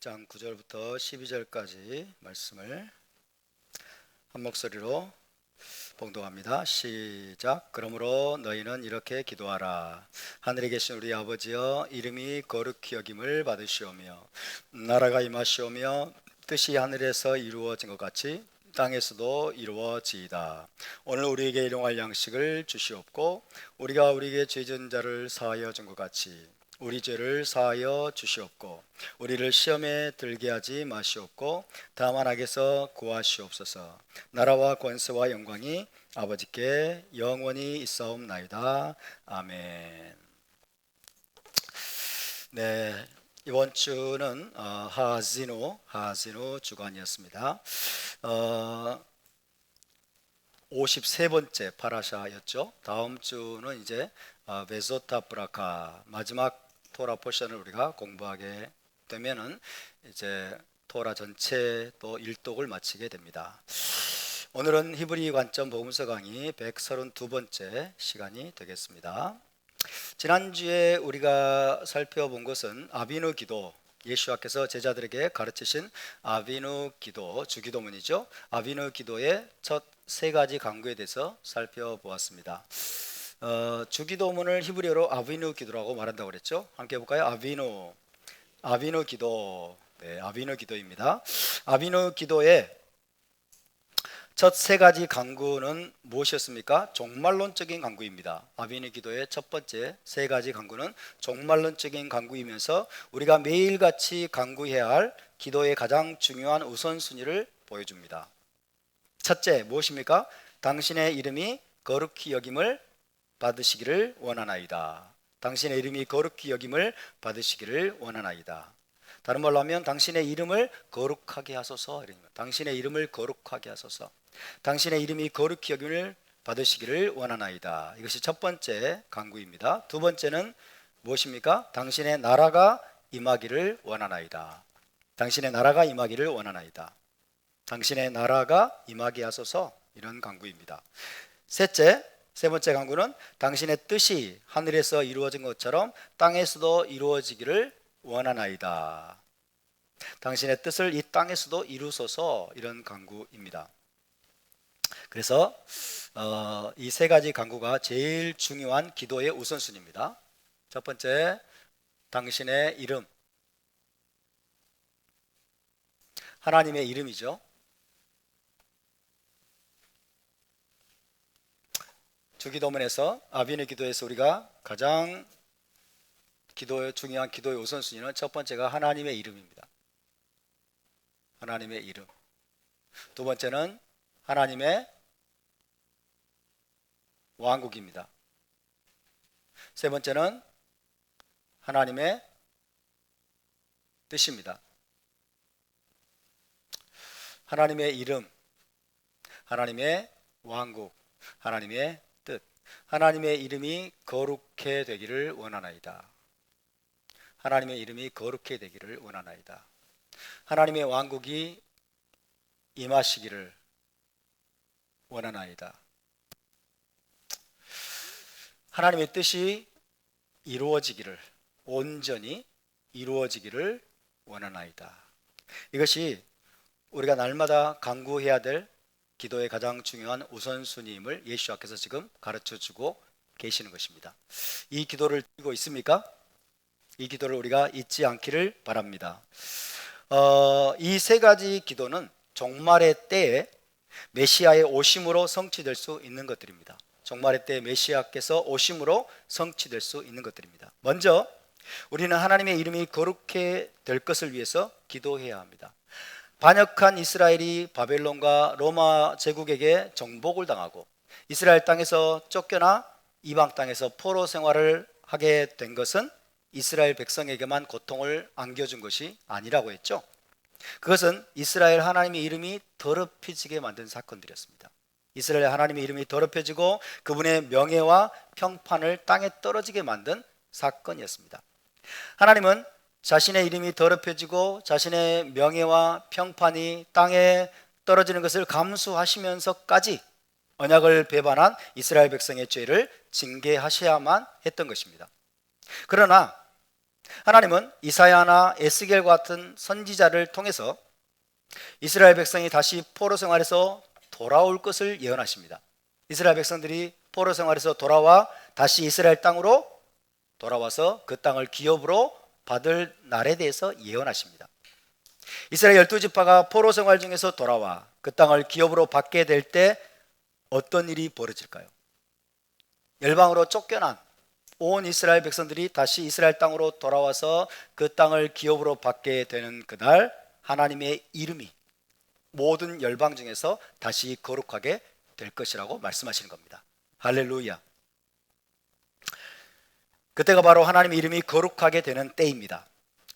6장 9절부터 12절까지 말씀을 한 목소리로 봉독합니다. 시작. 그러므로 너희는 이렇게 기도하라. 하늘에 계신 우리 아버지여, 이름이 거룩히 여김을 받으시오며 나라가 임하시오며 뜻이 하늘에서 이루어진 것 같이 땅에서도 이루어지이다. 오늘 우리에게 일용할 양식을 주시옵고 우리가 우리에게 죄진 자를 사하여 준 것 같이 우리 죄를 사하여 주시옵고 우리를 시험에 들게 하지 마시옵고 다만 악에서 구하시옵소서. 나라와 권세와 영광이 아버지께 영원히 있사옵나이다. 아멘. 네, 이번 주는 하아지노 주간이었습니다. 53번째 파라샤였죠. 다음 주는 이제 베소타 브라카 마지막 토라 포션을 우리가 공부하게 되면은 이제 토라 전체 또 일독을 마치게 됩니다. 오늘은 히브리 관점 복음서 강의 132번째 시간이 되겠습니다. 지난주에 우리가 살펴본 것은 아비누 기도, 예수와께서 제자들에게 가르치신 아비누 기도, 주기도문이죠. 아비누 기도의 첫 세 가지 강구에 대해서 살펴보았습니다. 주기도문을 히브리어로 아비누 기도라고 말한다고 그랬죠. 함께 해볼까요? 아비누 기도. 네, 아비누 기도입니다. 아비누 기도의 첫 세 가지 강구는 무엇이었습니까? 종말론적인 강구입니다. 아비누 기도의 첫 번째 세 가지 강구는 종말론적인 강구이면서 우리가 매일같이 강구해야 할 기도의 가장 중요한 우선순위를 보여줍니다. 첫째, 무엇입니까? 당신의 이름이 거룩히 여김을 받으시기를 원하나이다. 당신의 이름이 거룩히 여김을 받으시기를 원하나이다. 다른 말로 하면 당신의 이름을 거룩하게 하소서. 당신의 이름을 거룩하게 하소서. 당신의 이름이 거룩히 여김을 받으시기를 원하나이다. 이것이 첫 번째 강구입니다. 두 번째는 무엇입니까? 당신의 나라가 임하기를 원하나이다. 당신의 나라가 임하기를 원하나이다. 당신의 나라가 임하게 하소서. 이런 강구입니다. 셋째, 세 번째 강구는 당신의 뜻이 하늘에서 이루어진 것처럼 땅에서도 이루어지기를 원하나이다. 당신의 뜻을 이 땅에서도 이루소서. 이런 강구입니다. 그래서 이 세 가지 강구가 제일 중요한 기도의 우선순위입니다. 첫 번째, 당신의 이름, 하나님의 이름이죠. 주기도문에서 아비누 기도에서 우리가 가장 중요한 기도의 우선순위는 첫 번째가 하나님의 이름입니다. 하나님의 이름. 두 번째는 하나님의 왕국입니다. 세 번째는 하나님의 뜻입니다. 하나님의 이름, 하나님의 왕국, 하나님의 뜻. 하나님의 이름이 거룩해 되기를 원하나이다. 하나님의 이름이 거룩해 되기를 원하나이다. 하나님의 왕국이 임하시기를 원하나이다. 하나님의 뜻이 이루어지기를, 온전히 이루어지기를 원하나이다. 이것이 우리가 날마다 간구해야 될 기도의 가장 중요한 우선순위임을 예수께서 지금 가르쳐주고 계시는 것입니다. 이 기도를 읽고 있습니까? 이 기도를 우리가 잊지 않기를 바랍니다. 이 세 가지 기도는 종말의 때에 메시아의 오심으로 성취될 수 있는 것들입니다. 종말의 때에 메시아께서 오심으로 성취될 수 있는 것들입니다. 먼저 우리는 하나님의 이름이 거룩해 될 것을 위해서 기도해야 합니다. 반역한 이스라엘이 바벨론과 로마 제국에게 정복을 당하고 이스라엘 땅에서 쫓겨나 이방 땅에서 포로 생활을 하게 된 것은 이스라엘 백성에게만 고통을 안겨준 것이 아니라고 했죠. 그것은 이스라엘 하나님의 이름이 더럽혀지게 만든 사건들이었습니다. 이스라엘 하나님의 이름이 더럽혀지고 그분의 명예와 평판을 땅에 떨어지게 만든 사건이었습니다. 하나님은 자신의 이름이 더럽혀지고 자신의 명예와 평판이 땅에 떨어지는 것을 감수하시면서까지 언약을 배반한 이스라엘 백성의 죄를 징계하셔야만 했던 것입니다. 그러나 하나님은 이사야나 에스겔 같은 선지자를 통해서 이스라엘 백성이 다시 포로 생활에서 돌아올 것을 예언하십니다. 이스라엘 백성들이 포로 생활에서 돌아와 다시 이스라엘 땅으로 돌아와서 그 땅을 기업으로 받을 날에 대해서 예언하십니다. 이스라엘 12지파가 포로 생활 중에서 돌아와 그 땅을 기업으로 받게 될 때 어떤 일이 벌어질까요? 열방으로 쫓겨난 온 이스라엘 백성들이 다시 이스라엘 땅으로 돌아와서 그 땅을 기업으로 받게 되는 그날 하나님의 이름이 모든 열방 중에서 다시 거룩하게 될 것이라고 말씀하시는 겁니다. 할렐루야. 그때가 바로 하나님의 이름이 거룩하게 되는 때입니다.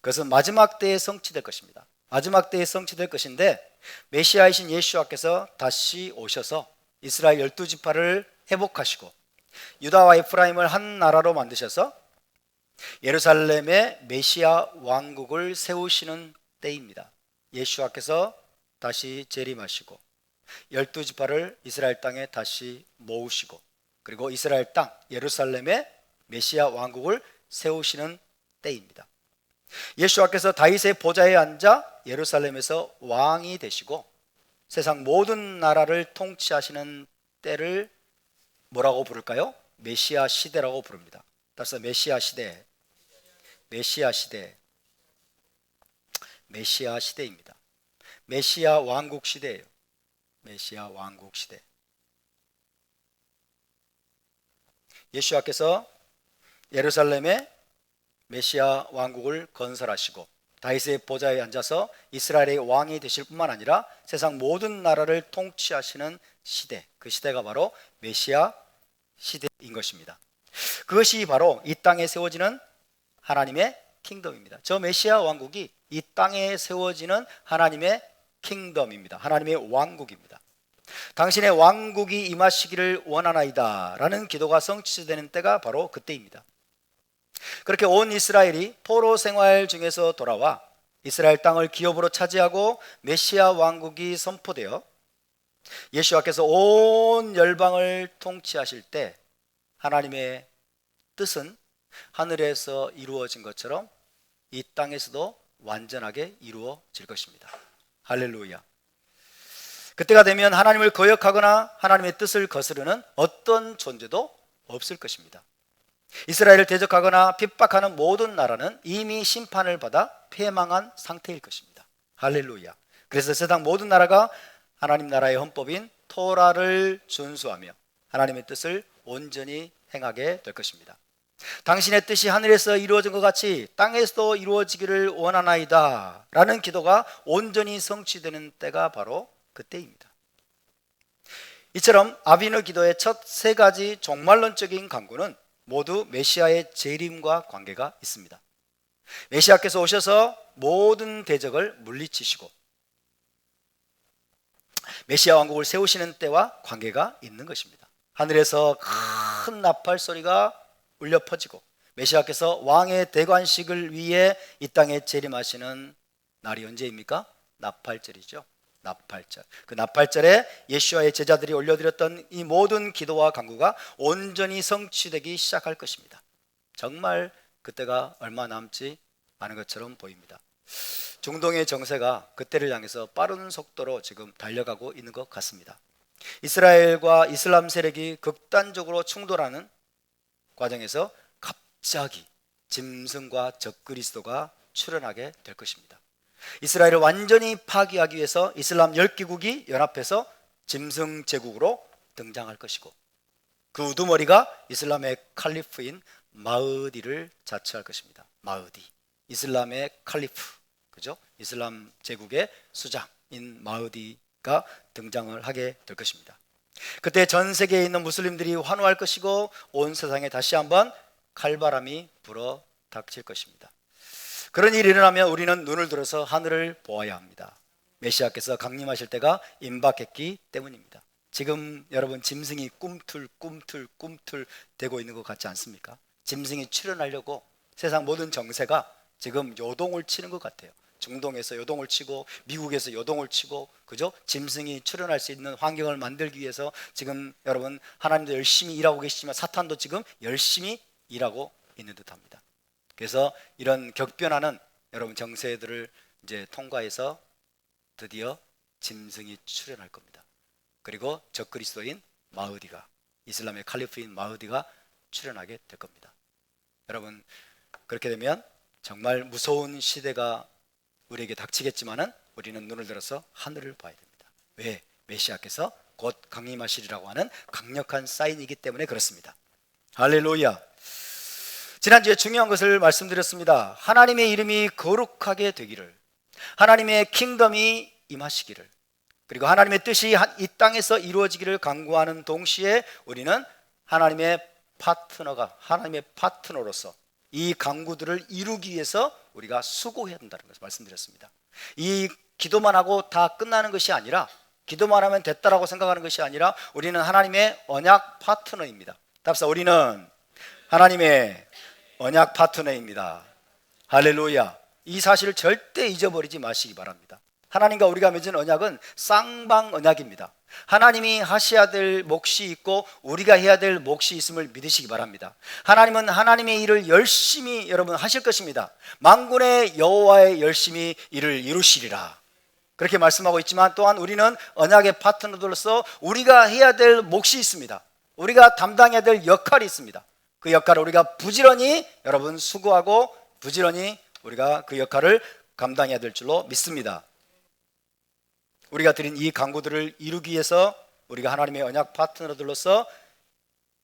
그것은 마지막 때에 성취될 것입니다. 마지막 때에 성취될 것인데 메시아이신 예수와께서 다시 오셔서 이스라엘 12지파를 회복하시고 유다와 에프라임을 한 나라로 만드셔서 예루살렘에 메시아 왕국을 세우시는 때입니다. 예수와께서 다시 재림하시고 12지파를 이스라엘 땅에 다시 모으시고 그리고 이스라엘 땅 예루살렘에 메시아 왕국을 세우시는 때입니다. 예수와께서 다윗의 보좌에 앉아 예루살렘에서 왕이 되시고 세상 모든 나라를 통치하시는 때를 뭐라고 부를까요? 메시아 시대라고 부릅니다. 따라서 메시아 시대, 메시아 시대, 메시아 시대입니다. 메시아 왕국 시대예요. 메시아 왕국 시대. 예수와께서 예루살렘에 메시아 왕국을 건설하시고 다윗의 보좌에 앉아서 이스라엘의 왕이 되실 뿐만 아니라 세상 모든 나라를 통치하시는 시대, 그 시대가 바로 메시아 시대인 것입니다. 그것이 바로 이 땅에 세워지는 하나님의 킹덤입니다. 저 메시아 왕국이 이 땅에 세워지는 하나님의 킹덤입니다. 하나님의 왕국입니다. 당신의 왕국이 임하시기를 원하나이다 라는 기도가 성취되는 때가 바로 그때입니다. 그렇게 온 이스라엘이 포로 생활 중에서 돌아와 이스라엘 땅을 기업으로 차지하고 메시아 왕국이 선포되어 예수와께서 온 열방을 통치하실 때 하나님의 뜻은 하늘에서 이루어진 것처럼 이 땅에서도 완전하게 이루어질 것입니다. 할렐루야. 그때가 되면 하나님을 거역하거나 하나님의 뜻을 거스르는 어떤 존재도 없을 것입니다. 이스라엘을 대적하거나 핍박하는 모든 나라는 이미 심판을 받아 패망한 상태일 것입니다. 할렐루야. 그래서 세상 모든 나라가 하나님 나라의 헌법인 토라를 준수하며 하나님의 뜻을 온전히 행하게 될 것입니다. 당신의 뜻이 하늘에서 이루어진 것 같이 땅에서도 이루어지기를 원하나이다 라는 기도가 온전히 성취되는 때가 바로 그때입니다. 이처럼 아비누 기도의 첫 세 가지 종말론적인 간구는 모두 메시아의 재림과 관계가 있습니다. 메시아께서 오셔서 모든 대적을 물리치시고 메시아 왕국을 세우시는 때와 관계가 있는 것입니다. 하늘에서 큰 나팔 소리가 울려 퍼지고 메시아께서 왕의 대관식을 위해 이 땅에 재림하시는 날이 언제입니까? 나팔절이죠. 나팔절. 그 나팔절에 예수와의 제자들이 올려드렸던 이 모든 기도와 간구가 온전히 성취되기 시작할 것입니다. 정말 그때가 얼마 남지 않은 것처럼 보입니다. 중동의 정세가 그때를 향해서 빠른 속도로 지금 달려가고 있는 것 같습니다. 이스라엘과 이슬람 세력이 극단적으로 충돌하는 과정에서 갑자기 짐승과 적그리스도가 출현하게 될 것입니다. 이스라엘을 완전히 파괴하기 위해서 이슬람 10개국이 연합해서 짐승 제국으로 등장할 것이고 그 우두머리가 이슬람의 칼리프인 마흐디를 자처할 것입니다. 마흐디, 이슬람의 칼리프, 그죠? 이슬람 제국의 수장인 마흐디가 등장을 하게 될 것입니다. 그때 전 세계에 있는 무슬림들이 환호할 것이고 온 세상에 다시 한번 칼바람이 불어 닥칠 것입니다. 그런 일이 일어나면 우리는 눈을 들어서 하늘을 보아야 합니다. 메시아께서 강림하실 때가 임박했기 때문입니다. 지금 여러분 짐승이 꿈틀 대고 있는 것 같지 않습니까? 짐승이 출현하려고 세상 모든 정세가 지금 요동을 치는 것 같아요. 중동에서 요동을 치고 미국에서 요동을 치고 그죠? 짐승이 출현할 수 있는 환경을 만들기 위해서 지금 여러분 하나님도 열심히 일하고 계시지만 사탄도 지금 열심히 일하고 있는 듯합니다. 그래서 이런 격변하는 여러분 정세들을 이제 통과해서 드디어 짐승이 출현할 겁니다. 그리고 적그리스도인 마흐디가, 이슬람의 칼리프인 마흐디가 출현하게 될 겁니다. 여러분, 그렇게 되면 정말 무서운 시대가 우리에게 닥치겠지만은 우리는 눈을 들어서 하늘을 봐야 됩니다. 왜? 메시아께서 곧 강림하시리라고 하는 강력한 사인이기 때문에 그렇습니다. 할렐루야. 지난주에 중요한 것을 말씀드렸습니다. 하나님의 이름이 거룩하게 되기를, 하나님의 킹덤이 임하시기를, 그리고 하나님의 뜻이 이 땅에서 이루어지기를 간구하는 동시에 우리는 하나님의 파트너로서 이 간구들을 이루기 위해서 우리가 수고해야 한다는 것을 말씀드렸습니다. 이 기도만 하고 다 끝나는 것이 아니라, 기도만 하면 됐다라고 생각하는 것이 아니라 우리는 하나님의 언약 파트너입니다. 답사, 우리는 하나님의 언약 파트너입니다. 할렐루야. 이 사실을 절대 잊어버리지 마시기 바랍니다. 하나님과 우리가 맺은 언약은 쌍방 언약입니다. 하나님이 하셔야 될 몫이 있고 우리가 해야 될 몫이 있음을 믿으시기 바랍니다. 하나님은 하나님의 일을 열심히 여러분 하실 것입니다. 만군의 여호와의 열심히 일을 이루시리라, 그렇게 말씀하고 있지만, 또한 우리는 언약의 파트너들로서 우리가 해야 될 몫이 있습니다. 우리가 담당해야 될 역할이 있습니다. 그 역할을 우리가 부지런히 여러분 수고하고 부지런히 우리가 그 역할을 감당해야 될 줄로 믿습니다. 우리가 드린 이 간구들을 이루기 위해서 우리가 하나님의 언약 파트너들로서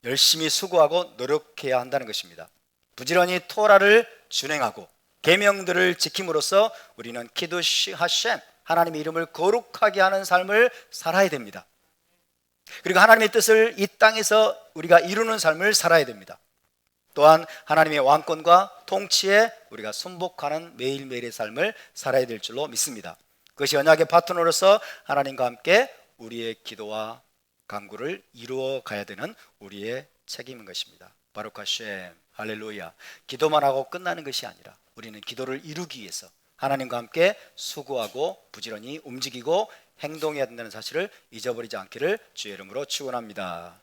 열심히 수고하고 노력해야 한다는 것입니다. 부지런히 토라를 준행하고 계명들을 지킴으로써 우리는 키두시 하셴, 하나님의 이름을 거룩하게 하는 삶을 살아야 됩니다. 그리고 하나님의 뜻을 이 땅에서 우리가 이루는 삶을 살아야 됩니다. 또한 하나님의 왕권과 통치에 우리가 순복하는 매일매일의 삶을 살아야 될 줄로 믿습니다. 그것이 언약의 파트너로서 하나님과 함께 우리의 기도와 간구를 이루어 가야 되는 우리의 책임인 것입니다. 바루크 하셴, 할렐루야. 기도만 하고 끝나는 것이 아니라 우리는 기도를 이루기 위해서 하나님과 함께 수고하고 부지런히 움직이고 행동해야 된다는 사실을 잊어버리지 않기를 주의 이름으로 축원합니다.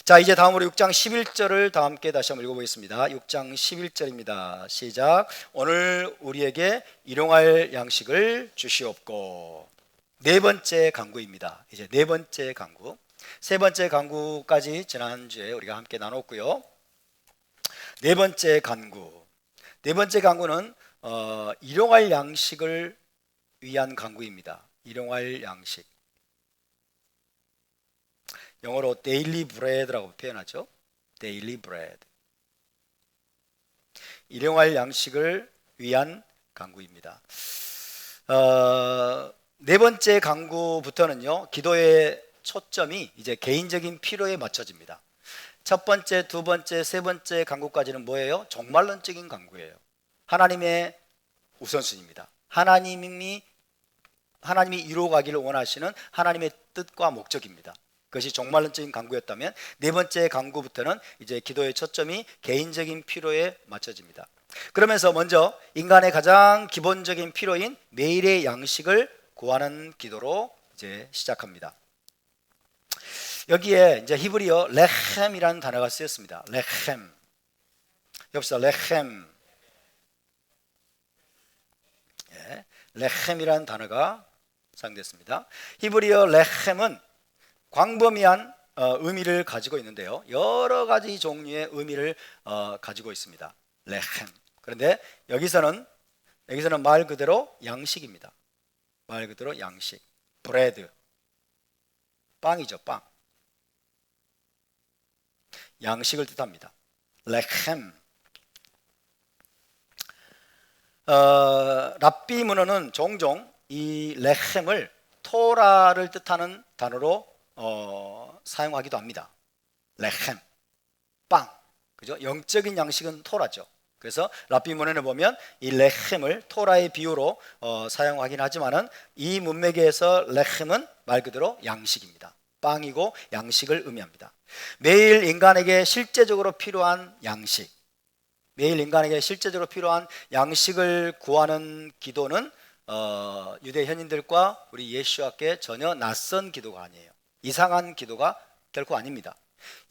자, 이제 다음으로 6장 11절을 다 함께 다시 한번 읽어보겠습니다. 6장 11절입니다. 시작. 오늘 우리에게 일용할 양식을 주시옵고. 네 번째 간구입니다. 이제 네 번째 간구. 세 번째 간구까지 지난주에 우리가 함께 나눴고요. 네 번째 간구. 네 번째 간구는 일용할 양식을 위한 간구입니다. 일용할 양식. 영어로 daily bread라고 표현하죠. daily bread. 일용할 양식을 위한 간구입니다. 네 번째 간구부터는요, 기도의 초점이 이제 개인적인 필요에 맞춰집니다. 첫 번째, 두 번째, 세 번째 간구까지는 뭐예요? 종말론적인 간구예요. 하나님의 우선순위입니다. 하나님이 이루어가기를 원하시는 하나님의 뜻과 목적입니다. 그것이 종말론적인 간구였다면, 네 번째 간구부터는 이제 기도의 초점이 개인적인 필요에 맞춰집니다. 그러면서 먼저 인간의 가장 기본적인 필요인 매일의 양식을 구하는 기도로 이제 시작합니다. 여기에 이제 히브리어 레헴이라는 단어가 쓰였습니다. 레헴. 여기서 레헴. 예, 레헴이라는 단어가 사용됐습니다. 히브리어 레헴은 광범위한 의미를 가지고 있는데요, 여러 가지 종류의 의미를 가지고 있습니다. 레헴. 그런데 여기서는 말 그대로 양식입니다. 말 그대로 양식. 브레드. 빵이죠, 빵. 양식을 뜻합니다. 레헴. 랍비 문헌은 종종 이 레헴을 토라를 뜻하는 단어로 사용하기도 합니다. 레헴, 빵, 그죠? 영적인 양식은 토라죠. 그래서 랍비 문헌에 보면 이 레헴을 토라의 비유로 사용하긴 하지만은 이 문맥에서 레헴은 말 그대로 양식입니다. 빵이고 양식을 의미합니다. 매일 인간에게 실제적으로 필요한 양식, 매일 인간에게 실제적으로 필요한 양식을 구하는 기도는 유대 현인들과 우리 예수와께 전혀 낯선 기도가 아니에요. 이상한 기도가 결코 아닙니다.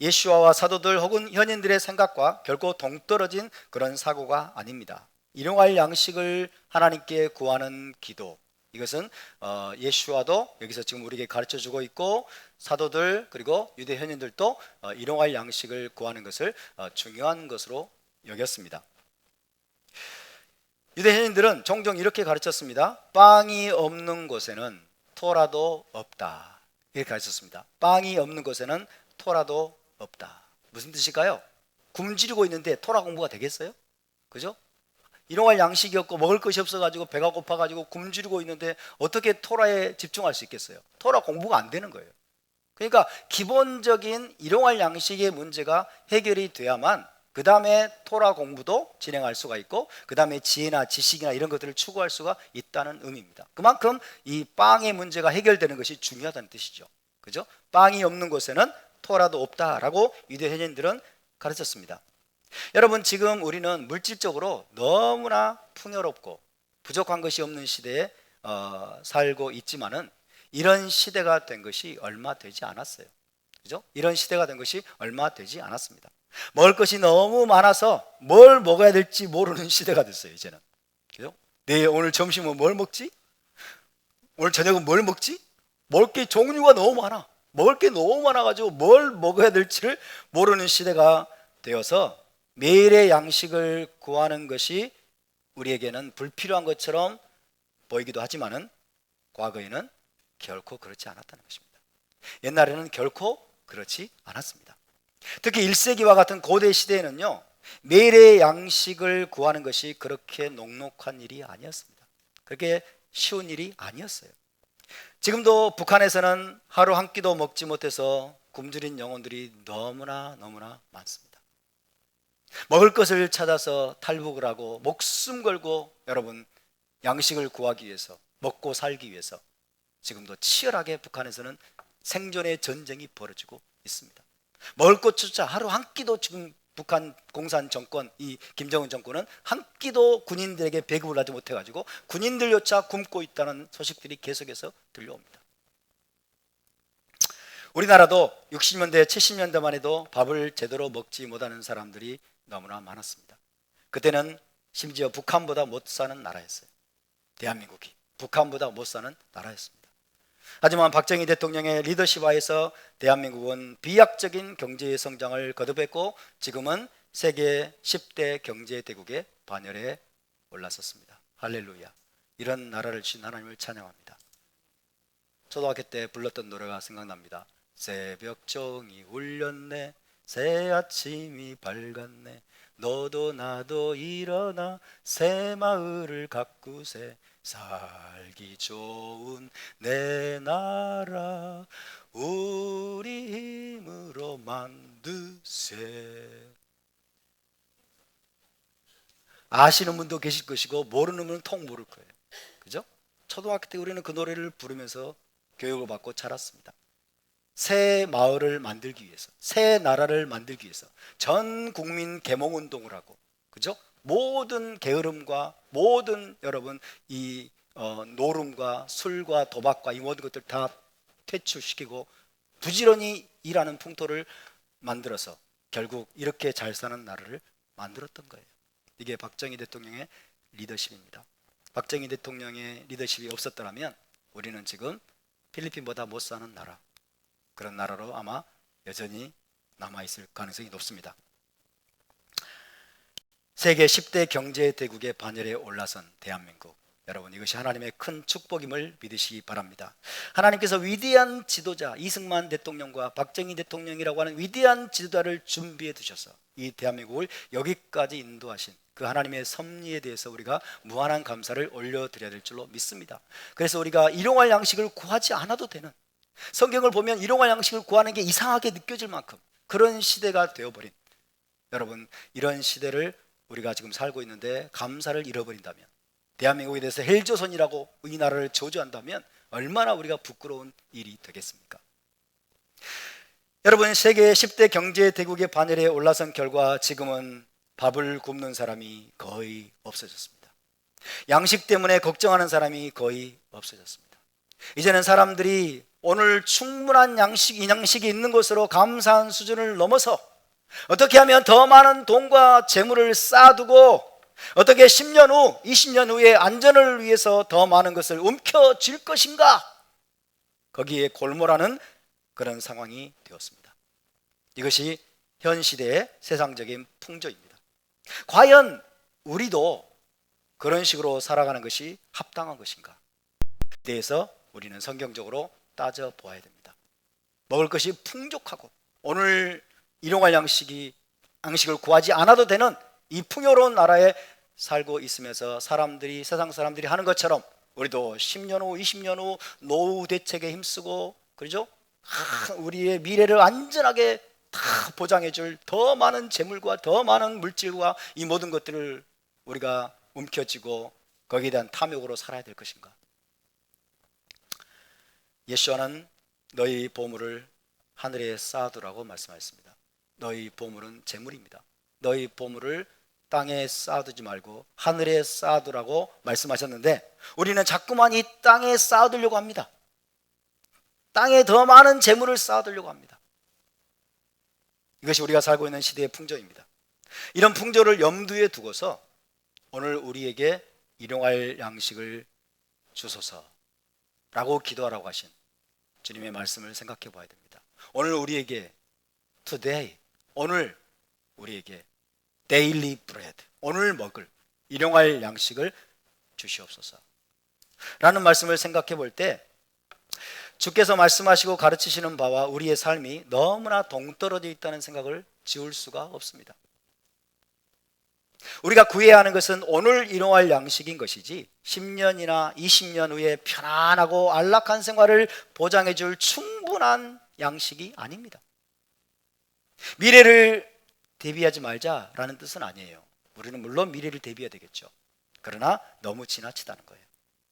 예수와와 사도들 혹은 현인들의 생각과 결코 동떨어진 그런 사고가 아닙니다. 일용할 양식을 하나님께 구하는 기도, 이것은 예수와도 여기서 지금 우리에게 가르쳐주고 있고, 사도들 그리고 유대 현인들도 일용할 양식을 구하는 것을 중요한 것으로 여겼습니다. 유대 현인들은 종종 이렇게 가르쳤습니다. 빵이 없는 곳에는 토라도 없다, 이렇게 가르쳤습니다. 빵이 없는 곳에는 토라도 없다. 무슨 뜻일까요? 굶주리고 있는데 토라 공부가 되겠어요? 그죠? 일용할 양식이 없고 먹을 것이 없어가지고 배가 고파가지고 굶주리고 있는데 어떻게 토라에 집중할 수 있겠어요? 토라 공부가 안 되는 거예요. 그러니까 기본적인 일용할 양식의 문제가 해결이 돼야만 그 다음에 토라 공부도 진행할 수가 있고, 그 다음에 지혜나 지식이나 이런 것들을 추구할 수가 있다는 의미입니다. 그만큼 이 빵의 문제가 해결되는 것이 중요하다는 뜻이죠. 그죠? 빵이 없는 곳에는 토라도 없다라고 유대 현인들은 가르쳤습니다. 여러분, 지금 우리는 물질적으로 너무나 풍요롭고 부족한 것이 없는 시대에 살고 있지만은 이런 시대가 된 것이 얼마 되지 않았어요. 그죠? 이런 시대가 된 것이 얼마 되지 않았습니다. 먹을 것이 너무 많아서 뭘 먹어야 될지 모르는 시대가 됐어요, 이제는. 그죠? 오늘 점심은 뭘 먹지? 오늘 저녁은 뭘 먹지? 먹을 게 종류가 너무 많아. 먹을 게 너무 많아가지고 뭘 먹어야 될지를 모르는 시대가 되어서 매일의 양식을 구하는 것이 우리에게는 불필요한 것처럼 보이기도 하지만은 과거에는 결코 그렇지 않았다는 것입니다. 옛날에는 결코 그렇지 않았습니다. 특히 1세기와 같은 고대 시대에는요, 매일의 양식을 구하는 것이 그렇게 녹록한 일이 아니었습니다. 그렇게 쉬운 일이 아니었어요. 지금도 북한에서는 하루 한 끼도 먹지 못해서 굶주린 영혼들이 너무나 많습니다. 먹을 것을 찾아서 탈북을 하고 목숨 걸고 여러분 양식을 구하기 위해서, 먹고 살기 위해서 지금도 치열하게 북한에서는 생존의 전쟁이 벌어지고 있습니다. 먹을 것조차 하루 한 끼도 지금 북한 공산 정권, 이 김정은 정권은 한 끼도 군인들에게 배급을 하지 못해가지고 군인들조차 굶고 있다는 소식들이 계속해서 들려옵니다. 우리나라도 60년대, 70년대만 해도 밥을 제대로 먹지 못하는 사람들이 너무나 많았습니다. 그때는 심지어 북한보다 못 사는 나라였어요. 대한민국이 북한보다 못 사는 나라였습니다. 하지만 박정희 대통령의 리더십 하에서 대한민국은 비약적인 경제 성장을 거듭했고 지금은 세계 10대 경제 대국의 반열에 올랐었습니다. 할렐루야. 이런 나라를 주신 하나님을 찬양합니다. 초등학교 때 불렀던 노래가 생각납니다. 새벽종이 울렸네, 새 아침이 밝았네, 너도 나도 일어나 새 마을을 가꾸세, 살기 좋은 내 나라 우리 힘으로 만드세. 아시는 분도 계실 것이고 모르는 분은 통 모를 거예요. 그죠? 초등학교 때 우리는 그 노래를 부르면서 교육을 받고 자랐습니다. 새 마을을 만들기 위해서, 새 나라를 만들기 위해서 전 국민 계몽운동을 하고, 그죠? 모든 게으름과 모든 여러분 이 노름과 술과 도박과 이 모든 것들 다 퇴출시키고 부지런히 일하는 풍토를 만들어서 결국 이렇게 잘 사는 나라를 만들었던 거예요. 이게 박정희 대통령의 리더십입니다. 박정희 대통령의 리더십이 없었더라면 우리는 지금 필리핀보다 못 사는 나라, 그런 나라로 아마 여전히 남아있을 가능성이 높습니다. 세계 10대 경제 대국의 반열에 올라선 대한민국, 여러분 이것이 하나님의 큰 축복임을 믿으시기 바랍니다. 하나님께서 위대한 지도자 이승만 대통령과 박정희 대통령이라고 하는 위대한 지도자를 준비해 두셔서 이 대한민국을 여기까지 인도하신 그 하나님의 섭리에 대해서 우리가 무한한 감사를 올려드려야 될 줄로 믿습니다. 그래서 우리가 일용할 양식을 구하지 않아도 되는, 성경을 보면 일용할 양식을 구하는 게 이상하게 느껴질 만큼 그런 시대가 되어버린, 여러분 이런 시대를 우리가 지금 살고 있는데 감사를 잃어버린다면, 대한민국에 대해서 헬조선이라고 이 나라를 저주한다면 얼마나 우리가 부끄러운 일이 되겠습니까? 여러분 세계 10대 경제 대국의 반열에 올라선 결과 지금은 밥을 굶는 사람이 거의 없어졌습니다. 양식 때문에 걱정하는 사람이 거의 없어졌습니다. 이제는 사람들이 오늘 충분한 양식이 있는 것으로 감사한 수준을 넘어서 어떻게 하면 더 많은 돈과 재물을 쌓아두고 어떻게 10년 후, 20년 후에 안전을 위해서 더 많은 것을 움켜쥘 것인가? 거기에 골몰하는 그런 상황이 되었습니다. 이것이 현 시대의 세상적인 풍조입니다. 과연 우리도 그런 식으로 살아가는 것이 합당한 것인가? 대해서 우리는 성경적으로 따져보아야 됩니다. 먹을 것이 풍족하고 오늘 일용할 양식을 구하지 않아도 되는 이 풍요로운 나라에 살고 있으면서 세상 사람들이 하는 것처럼 우리도 10년 후, 20년 후 노후 대책에 힘쓰고, 그러죠? 우리의 미래를 안전하게 다 보장해 줄 더 많은 재물과 더 많은 물질과 이 모든 것들을 우리가 움켜쥐고 거기에 대한 탐욕으로 살아야 될 것인가? 예수와는 너희 보물을 하늘에 쌓아두라고 말씀하셨습니다. 너희 보물은 재물입니다. 너희 보물을 땅에 쌓아두지 말고 하늘에 쌓아두라고 말씀하셨는데 우리는 자꾸만 이 땅에 쌓아두려고 합니다. 땅에 더 많은 재물을 쌓아두려고 합니다. 이것이 우리가 살고 있는 시대의 풍조입니다. 이런 풍조를 염두에 두고서 오늘 우리에게 일용할 양식을 주소서라고 기도하라고 하신 주님의 말씀을 생각해 봐야 됩니다. 오늘 우리에게 today, 오늘 우리에게 daily bread, 오늘 먹을 일용할 양식을 주시옵소서 라는 말씀을 생각해 볼 때 주께서 말씀하시고 가르치시는 바와 우리의 삶이 너무나 동떨어져 있다는 생각을 지울 수가 없습니다. 우리가 구해야 하는 것은 오늘 일용할 양식인 것이지 10년이나 20년 후에 편안하고 안락한 생활을 보장해 줄 충분한 양식이 아닙니다. 미래를 대비하지 말자라는 뜻은 아니에요. 우리는 물론 미래를 대비해야 되겠죠. 그러나 너무 지나치다는 거예요.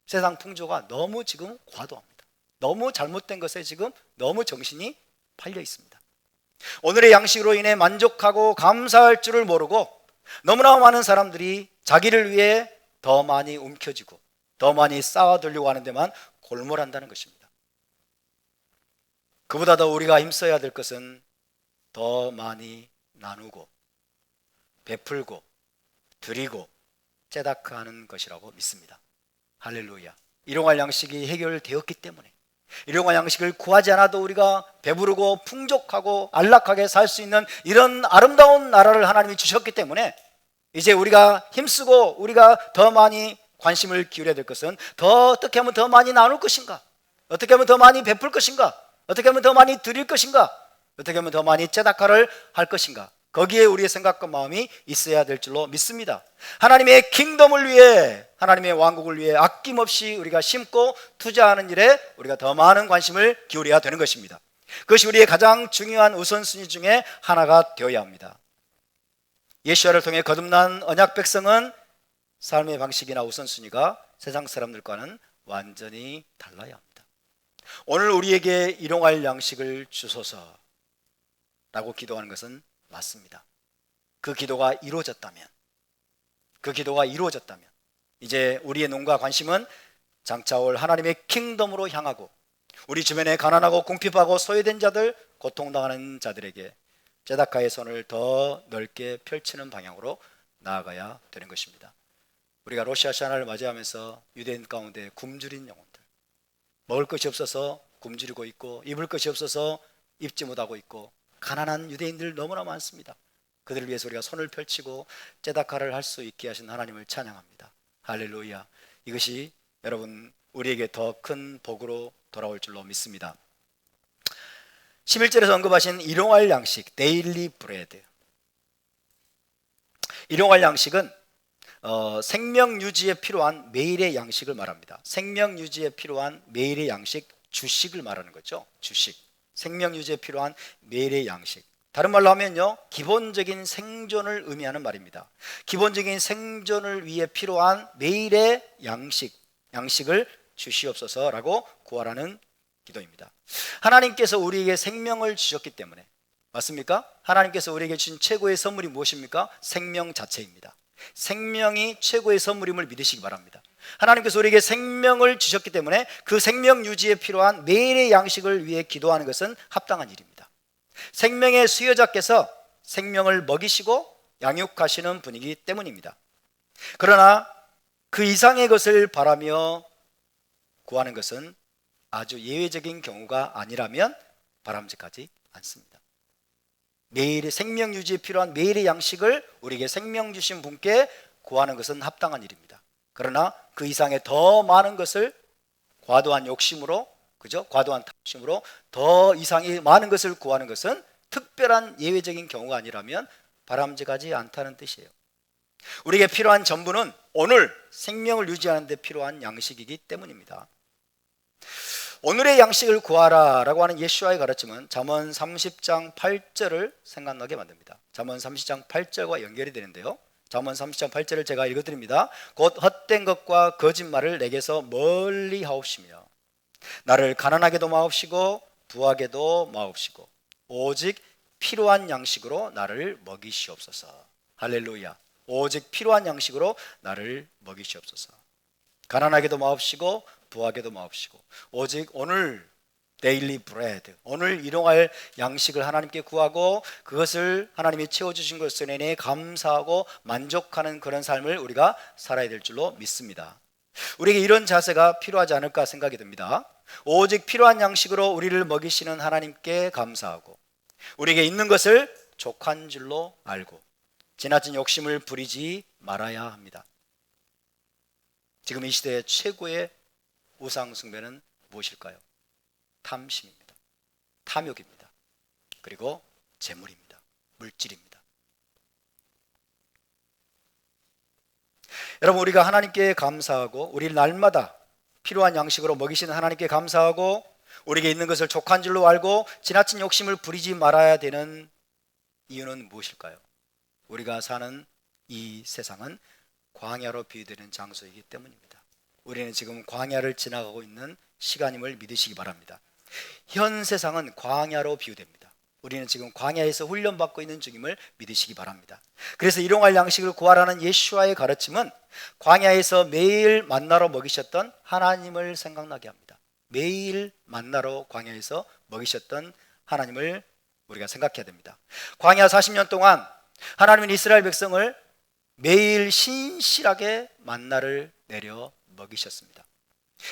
세상 풍조가 너무 지금 과도합니다. 너무 잘못된 것에 지금 너무 정신이 팔려 있습니다. 오늘의 양식으로 인해 만족하고 감사할 줄을 모르고 너무나 많은 사람들이 자기를 위해 더 많이 움켜쥐고 더 많이 쌓아두려고 하는 데만 골몰한다는 것입니다. 그보다 더 우리가 힘써야 될 것은 더 많이 나누고 베풀고 드리고 째다크하는 것이라고 믿습니다. 할렐루야. 일용할 양식이 해결되었기 때문에 일용할 양식을 구하지 않아도 우리가 배부르고 풍족하고 안락하게 살 수 있는 이런 아름다운 나라를 하나님이 주셨기 때문에 이제 우리가 힘쓰고 우리가 더 많이 관심을 기울여야 될 것은 어떻게 하면 더 많이 나눌 것인가? 어떻게 하면 더 많이 베풀 것인가? 어떻게 하면 더 많이 드릴 것인가? 어떻게 하면 더 많이 째다카를 할 것인가? 거기에 우리의 생각과 마음이 있어야 될 줄로 믿습니다. 하나님의 킹덤을 위해, 하나님의 왕국을 위해 아낌없이 우리가 심고 투자하는 일에 우리가 더 많은 관심을 기울여야 되는 것입니다. 그것이 우리의 가장 중요한 우선순위 중에 하나가 되어야 합니다. 예수와를 통해 거듭난 언약 백성은 삶의 방식이나 우선순위가 세상 사람들과는 완전히 달라야 합니다. 오늘 우리에게 일용할 양식을 주소서라고 기도하는 것은 맞습니다. 그 기도가 이루어졌다면 이제 우리의 눈과 관심은 장차 올 하나님의 킹덤으로 향하고 우리 주변에 가난하고 궁핍하고 소외된 자들, 고통당하는 자들에게 째다카의 손을 더 넓게 펼치는 방향으로 나아가야 되는 것입니다. 우리가 로시 하샤나를 맞이하면서 유대인 가운데 굶주린 영혼들, 먹을 것이 없어서 굶주리고 있고 입을 것이 없어서 입지 못하고 있고 가난한 유대인들 너무나 많습니다. 그들을 위해서 우리가 손을 펼치고 째다카를 할 수 있게 하신 하나님을 찬양합니다. 할렐루야. 이것이 여러분 우리에게 더 큰 복으로 돌아올 줄로 믿습니다. 11절에서 언급하신 일용할 양식, 데일리 브레드. 일용할 양식은 생명 유지에 필요한 매일의 양식을 말합니다. 생명 유지에 필요한 매일의 양식, 주식을 말하는 거죠. 주식. 생명 유지에 필요한 매일의 양식. 다른 말로 하면요, 기본적인 생존을 의미하는 말입니다. 기본적인 생존을 위해 필요한 매일의 양식을 주시옵소서라고 구하라는 기도입니다. 하나님께서 우리에게 생명을 주셨기 때문에, 맞습니까? 하나님께서 우리에게 주신 최고의 선물이 무엇입니까? 생명 자체입니다. 생명이 최고의 선물임을 믿으시기 바랍니다. 하나님께서 우리에게 생명을 주셨기 때문에 그 생명 유지에 필요한 매일의 양식을 위해 기도하는 것은 합당한 일입니다. 생명의 수요자께서 생명을 먹이시고 양육하시는 분이기 때문입니다. 그러나 그 이상의 것을 바라며 구하는 것은 아주 예외적인 경우가 아니라면 바람직하지 않습니다. 매일의 생명 유지에 필요한 매일의 양식을 우리에게 생명 주신 분께 구하는 것은 합당한 일입니다. 그러나 그 이상의 더 많은 것을 과도한 욕심으로, 과도한 탐심으로 더 이상의 많은 것을 구하는 것은 특별한 예외적인 경우가 아니라면 바람직하지 않다는 뜻이에요. 우리에게 필요한 전부는 오늘 생명을 유지하는 데 필요한 양식이기 때문입니다. 오늘의 양식을 구하라 라고 하는 예수와의 가르침은 잠언 30장 8절을 생각나게 만듭니다. 잠언 30장 8절과 연결이 되는데요, 잠언 30장 8절을 제가 읽어드립니다. 곧 헛된 것과 거짓말을 내게서 멀리 하옵시며 나를 가난하게도 마옵시고 부하게도 마옵시고 오직 필요한 양식으로 나를 먹이시옵소서. 할렐루야. 오직 필요한 양식으로 나를 먹이시옵소서. 가난하게도 마옵시고 부하게도 마옵시고 오직 오늘 데일리 브레드, 오늘 일용할 양식을 하나님께 구하고 그것을 하나님이 채워주신 것을 인해 감사하고 만족하는 그런 삶을 우리가 살아야 될 줄로 믿습니다. 우리에게 이런 자세가 필요하지 않을까 생각이 듭니다. 오직 필요한 양식으로 우리를 먹이시는 하나님께 감사하고 우리에게 있는 것을 족한 줄로 알고 지나친 욕심을 부리지 말아야 합니다. 지금 이 시대의 최고의 우상 숭배는 무엇일까요? 탐심입니다. 탐욕입니다. 그리고 재물입니다. 물질입니다. 여러분, 우리가 하나님께 감사하고 우리를 날마다 필요한 양식으로 먹이시는 하나님께 감사하고 우리에게 있는 것을 족한 줄로 알고 지나친 욕심을 부리지 말아야 되는 이유는 무엇일까요? 우리가 사는 이 세상은 광야로 비유되는 장소이기 때문입니다. 우리는 지금 광야를 지나가고 있는 시간임을 믿으시기 바랍니다. 현 세상은 광야로 비유됩니다. 우리는 지금 광야에서 훈련받고 있는 중임을 믿으시기 바랍니다. 그래서 일용할 양식을 구하라는 예수와의 가르침은 광야에서 매일 만나러 먹이셨던 하나님을 생각나게 합니다. 매일 만나러 광야에서 먹이셨던 하나님을 우리가 생각해야 됩니다. 광야 40년 동안 하나님은 이스라엘 백성을 매일 신실하게 만나를 내려 먹이셨습니다.